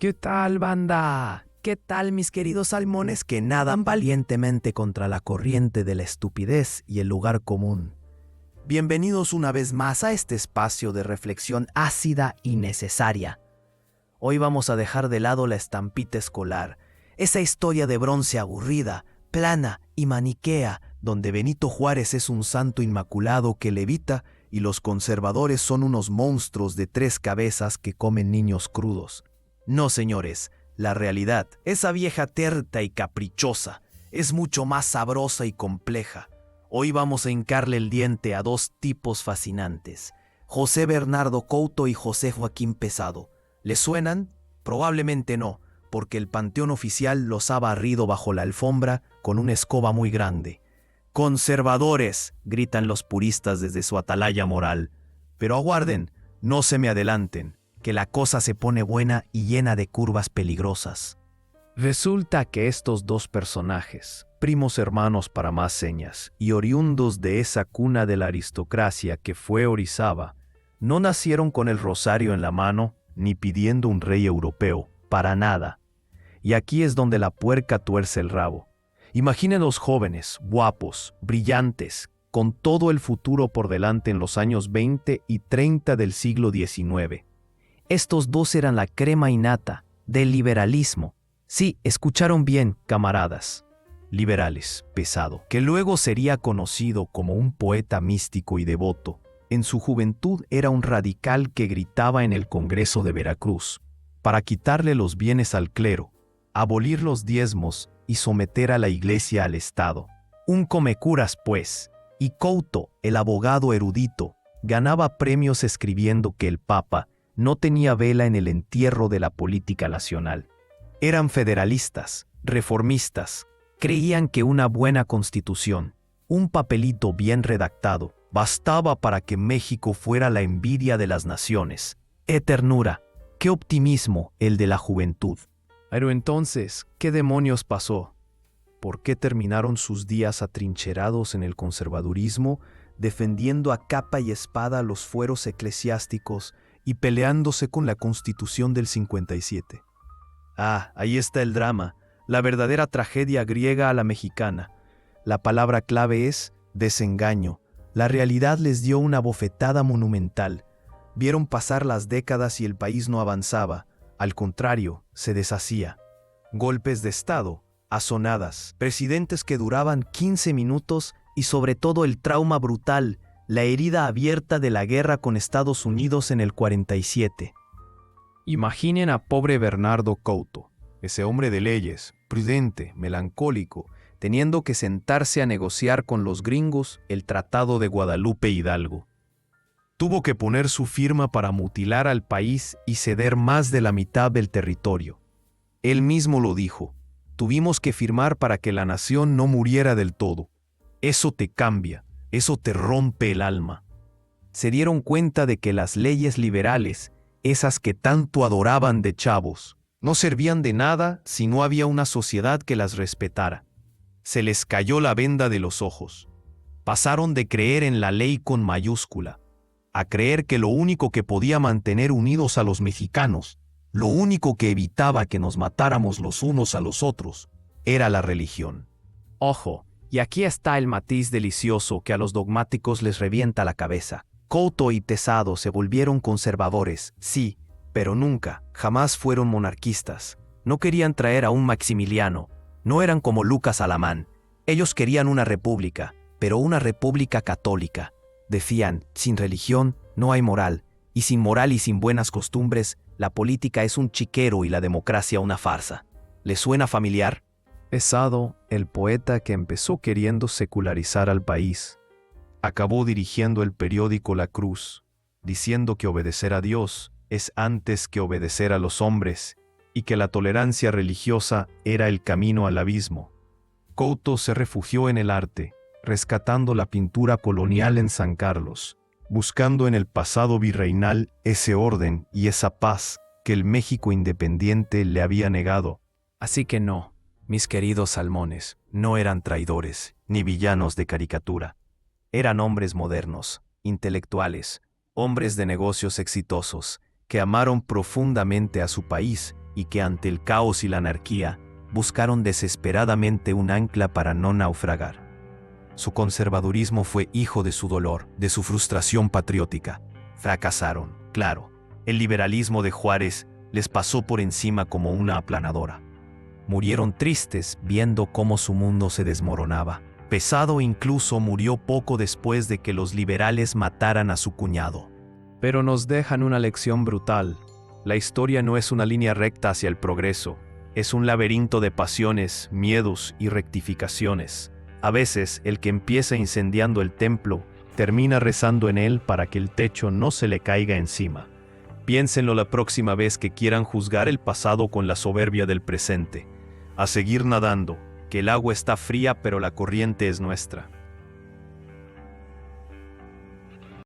¿Qué tal, banda? ¿Qué tal, mis queridos salmones que nadan valientemente contra la corriente de la estupidez y el lugar común? Bienvenidos una vez más a este espacio de reflexión ácida y necesaria. Hoy vamos a dejar de lado la estampita escolar, esa historia de bronce aburrida, plana y maniquea, donde Benito Juárez es un santo inmaculado que levita y los conservadores son unos monstruos de 3 cabezas que comen niños crudos. No, señores, la realidad, esa vieja terta y caprichosa, es mucho más sabrosa y compleja. Hoy vamos a hincarle el diente a 2 tipos fascinantes, José Bernardo Couto y José Joaquín Pesado. ¿Les suenan? Probablemente no, porque el panteón oficial los ha barrido bajo la alfombra con una escoba muy grande. ¡Conservadores!, gritan los puristas desde su atalaya moral. Pero aguarden, no se me adelanten, que la cosa se pone buena y llena de curvas peligrosas. Resulta que estos 2 personajes, primos hermanos para más señas, y oriundos de esa cuna de la aristocracia que fue Orizaba, no nacieron con el rosario en la mano ni pidiendo un rey europeo, para nada. Y aquí es donde la puerca tuerce el rabo. Imaginen los jóvenes, guapos, brillantes, con todo el futuro por delante en los años 20 y 30 del siglo XIX. Estos 2 eran la crema innata del liberalismo. Sí, escucharon bien, camaradas. Liberales, Pesado, que luego sería conocido como un poeta místico y devoto. En su juventud era un radical que gritaba en el Congreso de Veracruz, para quitarle los bienes al clero, abolir los diezmos y someter a la iglesia al Estado. Un comecuras, pues, y Couto, el abogado erudito, ganaba premios escribiendo que el Papa no tenía vela en el entierro de la política nacional. Eran federalistas, reformistas, creían que una buena constitución, un papelito bien redactado, bastaba para que México fuera la envidia de las naciones. ¡Qué ternura! ¡Qué optimismo el de la juventud! Pero entonces, ¿qué demonios pasó? ¿Por qué terminaron sus días atrincherados en el conservadurismo, defendiendo a capa y espada los fueros eclesiásticos y peleándose con la Constitución del 57? Ah, ahí está el drama, la verdadera tragedia griega a la mexicana. La palabra clave es desengaño. La realidad les dio una bofetada monumental. Vieron pasar las décadas y el país no avanzaba. Al contrario, se deshacía. Golpes de Estado, azonadas, presidentes que duraban 15 minutos y sobre todo el trauma brutal, la herida abierta de la guerra con Estados Unidos en el 47. Imaginen a pobre Bernardo Couto, ese hombre de leyes, prudente, melancólico, teniendo que sentarse a negociar con los gringos el Tratado de Guadalupe Hidalgo. Tuvo que poner su firma para mutilar al país y ceder más de la mitad del territorio. Él mismo lo dijo: tuvimos que firmar para que la nación no muriera del todo. Eso te cambia, eso te rompe el alma. Se dieron cuenta de que las leyes liberales, esas que tanto adoraban de chavos, no servían de nada si no había una sociedad que las respetara. Se les cayó la venda de los ojos. Pasaron de creer en la ley con mayúscula a creer que lo único que podía mantener unidos a los mexicanos, lo único que evitaba que nos matáramos los unos a los otros, era la religión. Ojo, y aquí está el matiz delicioso que a los dogmáticos les revienta la cabeza. Couto y Pesado se volvieron conservadores, sí, pero nunca, jamás fueron monarquistas. No querían traer a un Maximiliano, no eran como Lucas Alamán. Ellos querían una república, pero una república católica. Decían, sin religión no hay moral, y sin moral y sin buenas costumbres, la política es un chiquero y la democracia una farsa. ¿Les suena familiar? Pesado, el poeta que empezó queriendo secularizar al país, acabó dirigiendo el periódico La Cruz, diciendo que obedecer a Dios es antes que obedecer a los hombres y que la tolerancia religiosa era el camino al abismo. Couto se refugió en el arte, rescatando la pintura colonial en San Carlos, buscando en el pasado virreinal ese orden y esa paz que el México independiente le había negado. Así que no, mis queridos salmones, no eran traidores ni villanos de caricatura. Eran hombres modernos, intelectuales, hombres de negocios exitosos, que amaron profundamente a su país y que ante el caos y la anarquía, buscaron desesperadamente un ancla para no naufragar. Su conservadurismo fue hijo de su dolor, de su frustración patriótica. Fracasaron, claro. El liberalismo de Juárez les pasó por encima como una aplanadora. Murieron tristes viendo cómo su mundo se desmoronaba. Pesado incluso murió poco después de que los liberales mataran a su cuñado. Pero nos dejan una lección brutal. La historia no es una línea recta hacia el progreso. Es un laberinto de pasiones, miedos y rectificaciones. A veces, el que empieza incendiando el templo, termina rezando en él para que el techo no se le caiga encima. Piénsenlo la próxima vez que quieran juzgar el pasado con la soberbia del presente. A seguir nadando, que el agua está fría pero la corriente es nuestra.